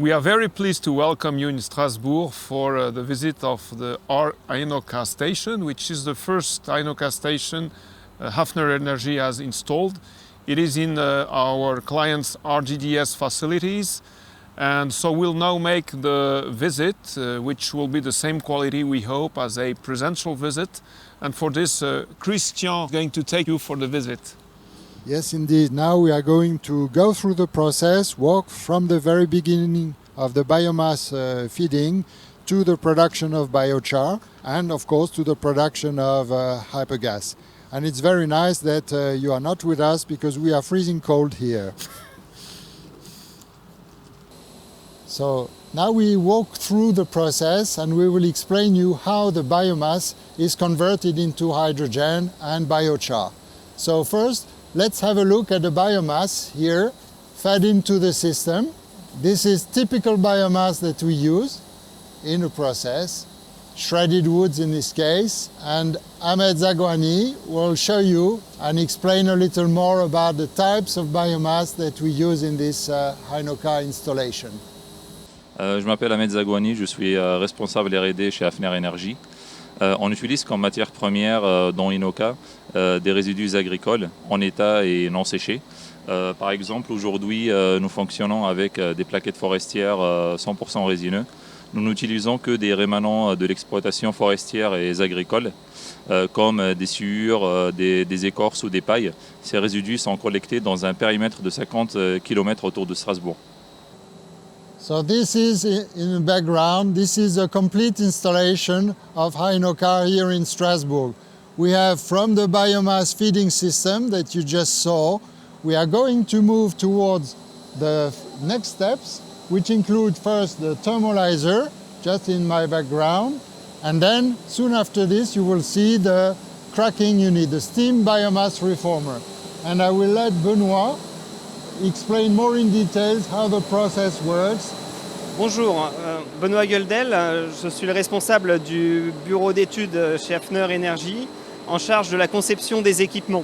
We are very pleased to welcome you in Strasbourg for the visit of the Hynoca station, which is the first Hynoca station HAFFNER Energy has installed. It is in our client's R-GDS facilities, and so we'll now make the visit, which will be the same quality, we hope, as a presential visit. And for this, Christian is going to take you for the visit. Yes, indeed. Now we are going to go through the process, walk from the very beginning of the biomass feeding to the production of biochar and, of course, to the production of hypergas. And it's very nice that you are not with us because we are freezing cold here. So now we walk through the process and we will explain you how the biomass is converted into hydrogen and biochar. So first, let's have a look at the biomass here fed into the system. This is typical biomass that we use in the process, shredded woods in this case, and Ahmed ZAGHOUANI will show you and explain a little more about the types of biomass that we use in this Hynoca installation. Je m'appelle Ahmed ZAGHOUANI, je suis responsable R&D chez HAFFNER Énergie. On utilise comme matière première dans Hynoca des résidus agricoles en état et non séchés. Par exemple, aujourd'hui, nous fonctionnons avec des plaquettes forestières 100% résineux. Nous n'utilisons que des rémanents de l'exploitation forestière et agricole, comme des sciures, des écorces ou des pailles. Ces résidus sont collectés dans un périmètre de 50 km autour de Strasbourg. So this is in the background, this is a complete installation of Hynoca here in Strasbourg. We have from the biomass feeding system that you just saw, we are going to move towards the next steps, which include first the thermolyzer, just in my background, and then soon after this you will see the cracking unit, the steam biomass reformer. And I will let Benoît explain more in details how the process works. Bonjour, Benoît GOELDEL, je suis le responsable du bureau d'études chez HAFFNER Énergie, en charge de la conception des équipements.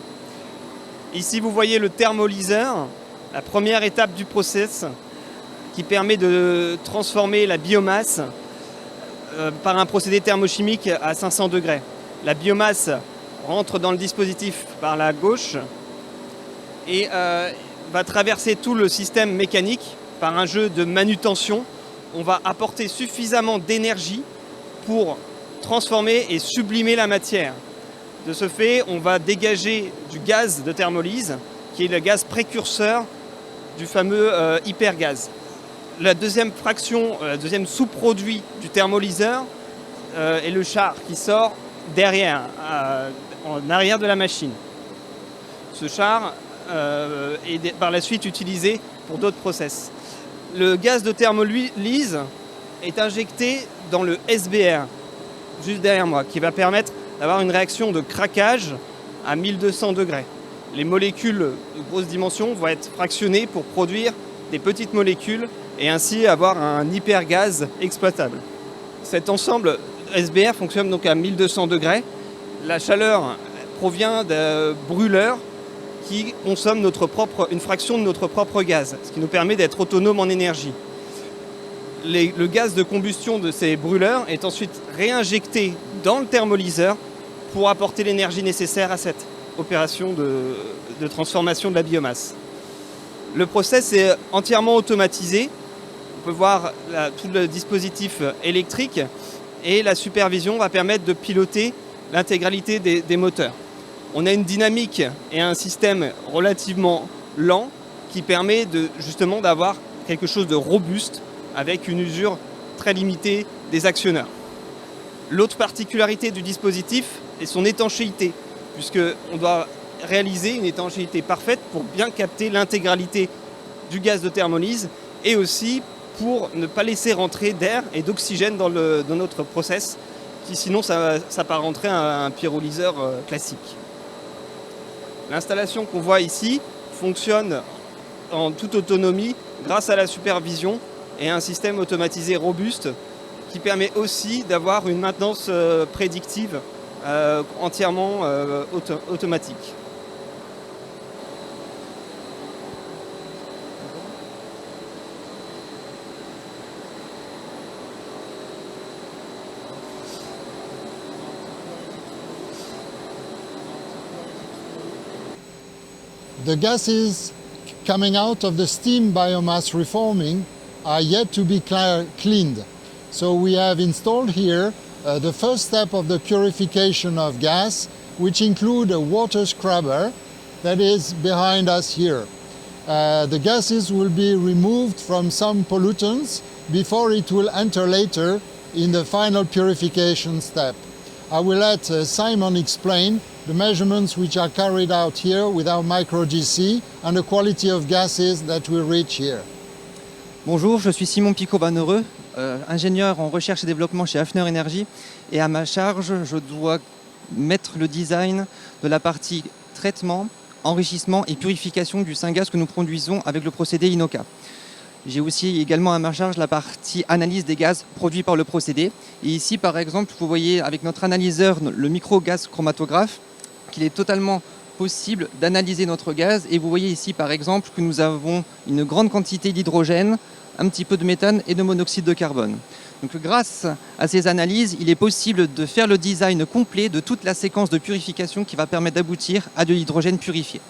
Ici vous voyez le thermolyseur, la première étape du process qui permet de transformer la biomasse par un procédé thermochimique à 500 degrés. La biomasse rentre dans le dispositif par la gauche et va traverser tout le système mécanique par un jeu de manutention. On va apporter suffisamment d'énergie pour transformer et sublimer la matière. De ce fait, on va dégager du gaz de thermolyse, qui est le gaz précurseur du fameux hypergaz. La deuxième fraction, le deuxième sous-produit du thermolyseur est le char qui sort derrière, en arrière de la machine. Ce char est par la suite utilisé pour d'autres process. Le gaz de thermolyse est injecté dans le SBR, juste derrière moi, qui va permettre d'avoir une réaction de craquage à 1200 degrés. Les molécules de grosse dimension vont être fractionnées pour produire des petites molécules et ainsi avoir un hypergaz exploitable. Cet ensemble SBR fonctionne donc à 1200 degrés. La chaleur provient de brûleurs qui consomment une fraction de notre propre gaz, ce qui nous permet d'être autonomes en énergie. Le gaz de combustion de ces brûleurs est ensuite réinjecté dans le thermolyseur pour apporter l'énergie nécessaire à cette opération de transformation de la biomasse. Le process est entièrement automatisé. On peut voir tout le dispositif électrique et la supervision va permettre de piloter l'intégralité des moteurs. On a une dynamique et un système relativement lent qui permet justement d'avoir quelque chose de robuste avec une usure très limitée des actionneurs. L'autre particularité du dispositif est son étanchéité, puisqu'on doit réaliser une étanchéité parfaite pour bien capter l'intégralité du gaz de thermolyse et aussi pour ne pas laisser rentrer d'air et d'oxygène dans notre process, qui sinon ça s'apparenterait à un pyrolyseur classique. L'installation qu'on voit ici fonctionne en toute autonomie grâce à la supervision et un système automatisé robuste qui permet aussi d'avoir une maintenance prédictive entièrement automatique. The gases coming out of the steam biomass reforming are yet to be cleaned. So we have installed here the first step of the purification of gas, which include a water scrubber that is behind us here. The gases will be removed from some pollutants before it will enter later in the final purification step. I will let Simon explain the measurements which are carried out here with our micro-GC and the quality of gases that we reach here. Bonjour, je suis Simon Picot-Bannereux, ingénieur en recherche et développement chez HAFFNER Énergie, et à ma charge, je dois mettre le design de la partie traitement, enrichissement et purification du syngas que nous produisons avec le procédé Hynoca. J'ai aussi également à ma charge la partie analyse des gaz produits par le procédé. Et ici, par exemple, vous voyez avec notre analyseur, le micro-gaz chromatographe, qu'il est totalement possible d'analyser notre gaz. Et vous voyez ici, par exemple, que nous avons une grande quantité d'hydrogène, un petit peu de méthane et de monoxyde de carbone. Donc, grâce à ces analyses, il est possible de faire le design complet de toute la séquence de purification qui va permettre d'aboutir à de l'hydrogène purifié.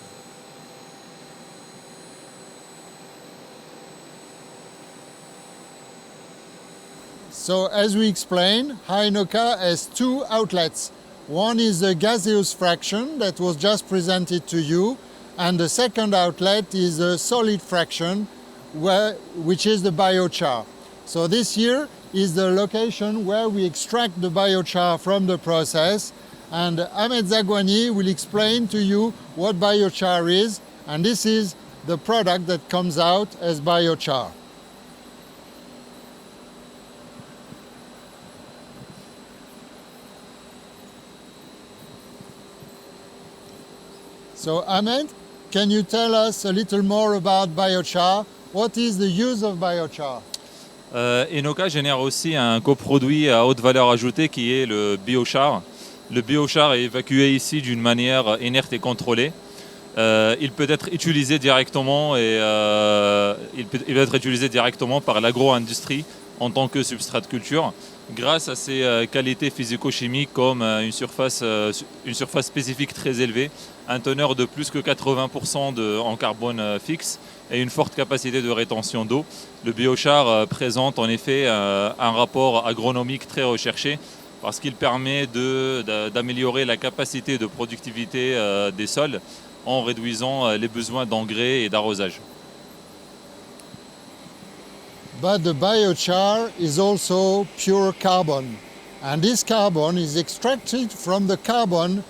So as we explained, Hynoca has two outlets. One is the gaseous fraction that was just presented to you, and the second outlet is a solid fraction, which is the biochar. So this here is the location where we extract the biochar from the process, and Ahmed ZAGHOUANI will explain to you what biochar is, and this is the product that comes out as biochar. So Ahmed, can you tell us a little more about biochar? What is the use of biochar? Hynoca génère aussi un coproduit à haute valeur ajoutée qui est le biochar. Le biochar est évacué ici d'une manière inerte et contrôlée. Il peut être utilisé directement par l'agro-industrie en tant que substrat de culture grâce à ses qualités physico-chimiques comme une surface spécifique très élevée, un teneur de plus que 80% en carbone fixe et une forte capacité de rétention d'eau. Le biochar présente en effet un rapport agronomique très recherché parce qu'il permet d'améliorer la capacité de productivité des sols en réduisant les besoins d'engrais et d'arrosage. But the biochar is also pure carbon, and this carbon is extracted from the carbon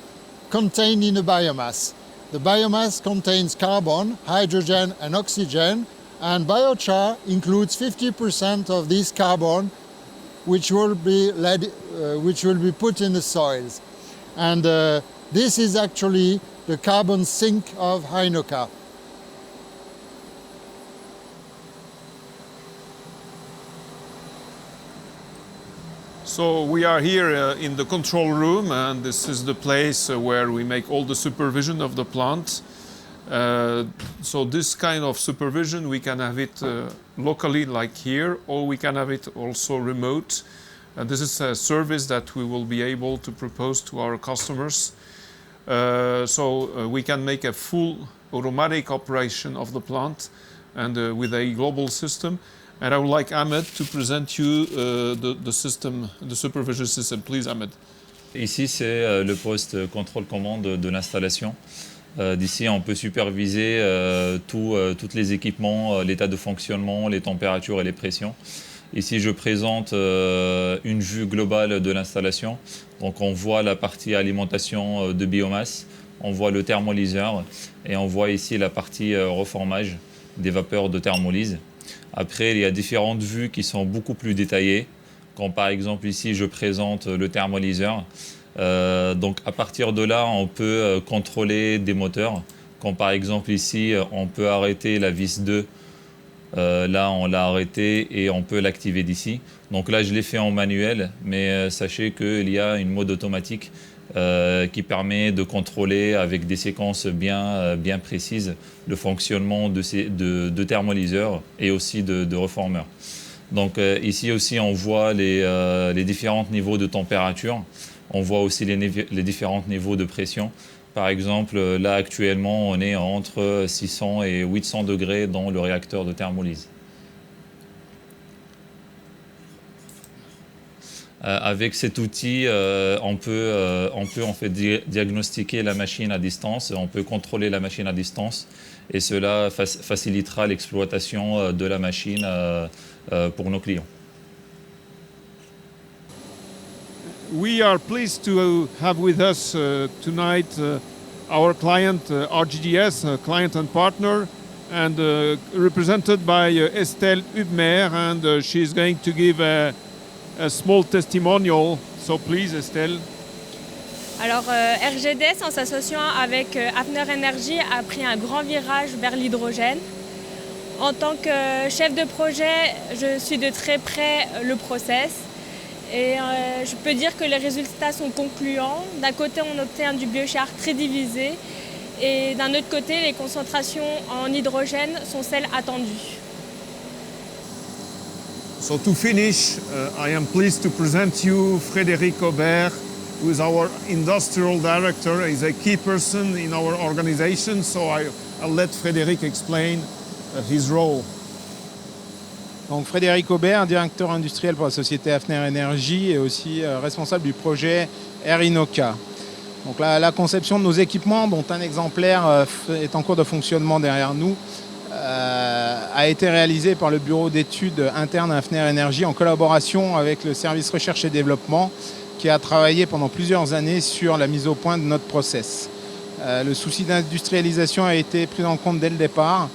contained in the biomass. The biomass contains carbon, hydrogen and oxygen, and biochar includes 50% of this carbon which will be put in the soils. And this is actually the carbon sink of Hynoca. So we are here in the control room, and this is the place where we make all the supervision of the plant. So this kind of supervision, we can have it locally like here, or we can have it also remote. And this is a service that we will be able to propose to our customers. So we can make a full automatic operation of the plant and with a global system. And I would like Ahmed to present you the system, the supervision system. Please, Ahmed. Ici, c'est le poste contrôle-commande de l'installation. D'ici, on peut superviser tous les équipements, l'état de fonctionnement, les températures et les pressions. Ici, je présente une vue globale de l'installation. Donc, on voit la partie alimentation de biomasse, on voit le thermolyseur et on voit ici la partie reformage des vapeurs de thermolyse. Après, il y a différentes vues qui sont beaucoup plus détaillées. Quand par exemple ici, je présente le thermolyseur. Donc à partir de là, on peut contrôler des moteurs. Quand par exemple ici, on peut arrêter la vis 2. Là, on l'a arrêté et on peut l'activer d'ici. Donc là, je l'ai fait en manuel, mais sachez qu'il y a une mode automatique qui permet de contrôler avec des séquences bien précises le fonctionnement de thermolyseurs et aussi de reformeurs. Donc ici aussi, on voit les différents niveaux de température. On voit aussi les différents niveaux de pression. Par exemple, là actuellement, on est entre 600 et 800 degrés dans le réacteur de thermolyse. Avec cet outil, on peut en fait diagnostiquer la machine à distance, on peut contrôler la machine à distance et cela facilitera l'exploitation de la machine pour nos clients. We are pleased to have with us tonight our client R-GDS, client and partner, and represented by Estelle HUBNER, and she is going to give a small testimonial. So please, Estelle. Alors, R-GDS, en s'associant avec HAFFNER Energy, a pris un grand virage vers l'hydrogène. En tant que chef de projet, je suis de très près le process. Et je peux dire que les résultats sont concluants. D'un côté, on obtient du biochar très divisé. Et d'un autre côté, les concentrations en hydrogène sont celles attendues. So to finish, I am pleased to present you Frédéric AUBERT, who is our industrial director. He's a key person in our organization, so I'll let Frédéric explain his role. Donc Frédéric AUBERT, directeur industriel pour la société HAFFNER Energy et aussi responsable du projet Hynoca. Donc la conception de nos équipements, dont un exemplaire est en cours de fonctionnement derrière nous, a été réalisée par le bureau d'études interne à HAFFNER Energy en collaboration avec le service recherche et développement qui a travaillé pendant plusieurs années sur la mise au point de notre process. Le souci d'industrialisation a été pris en compte dès le départ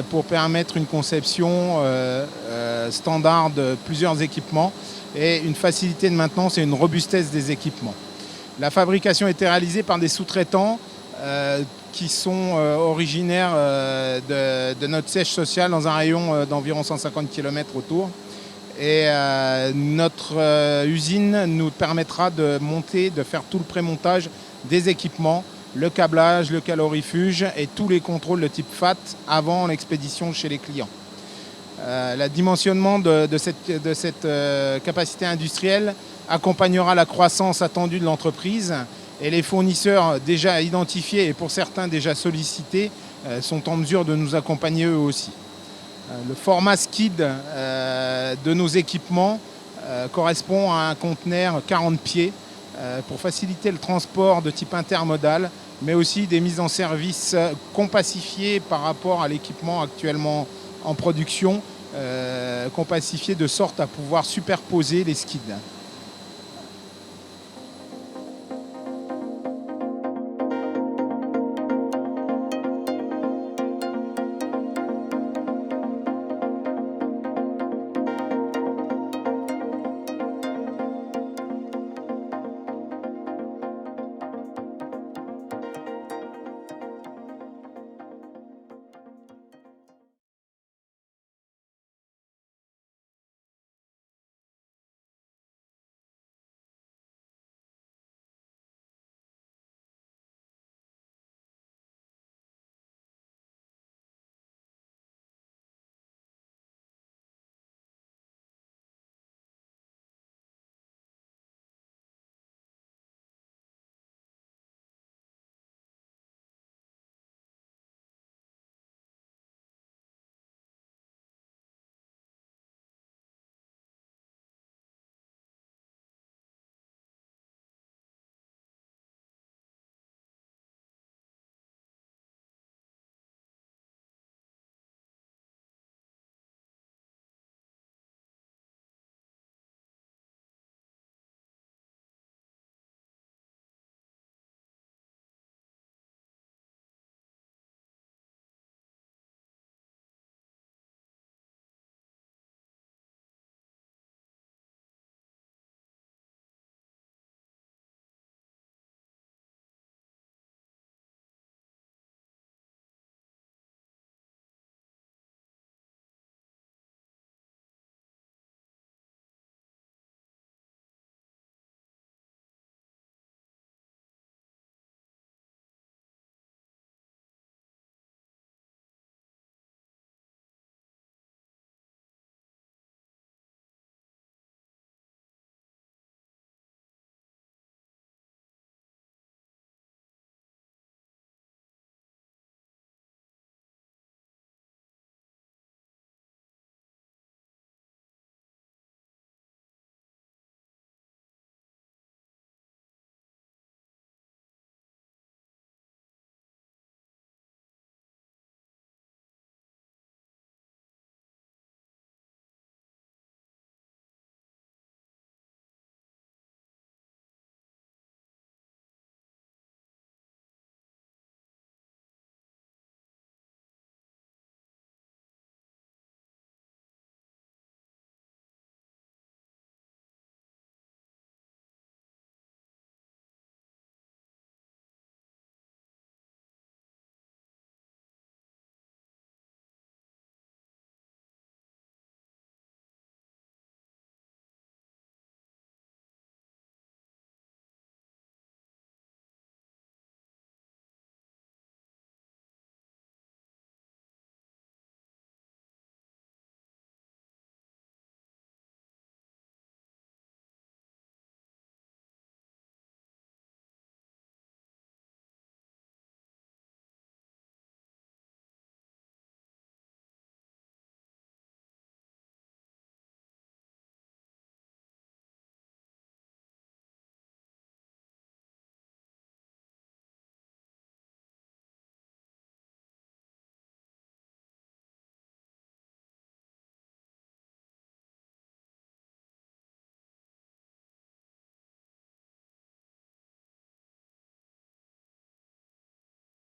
pour permettre une conception standard de plusieurs équipements et une facilité de maintenance et une robustesse des équipements. La fabrication a été réalisée par des sous-traitants qui sont originaires de notre siège social dans un rayon d'environ 150 km autour. Et notre usine nous permettra de monter, de faire tout le prémontage des équipements, le câblage, le calorifuge et tous les contrôles de type FAT avant l'expédition chez les clients. Le dimensionnement de cette capacité industrielle accompagnera la croissance attendue de l'entreprise et les fournisseurs déjà identifiés et pour certains déjà sollicités sont en mesure de nous accompagner eux aussi. Le format skid de nos équipements correspond à un conteneur 40 pieds pour faciliter le transport de type intermodal, mais aussi des mises en service compassifiées par rapport à l'équipement actuellement en production, compassifiées de sorte à pouvoir superposer les skids.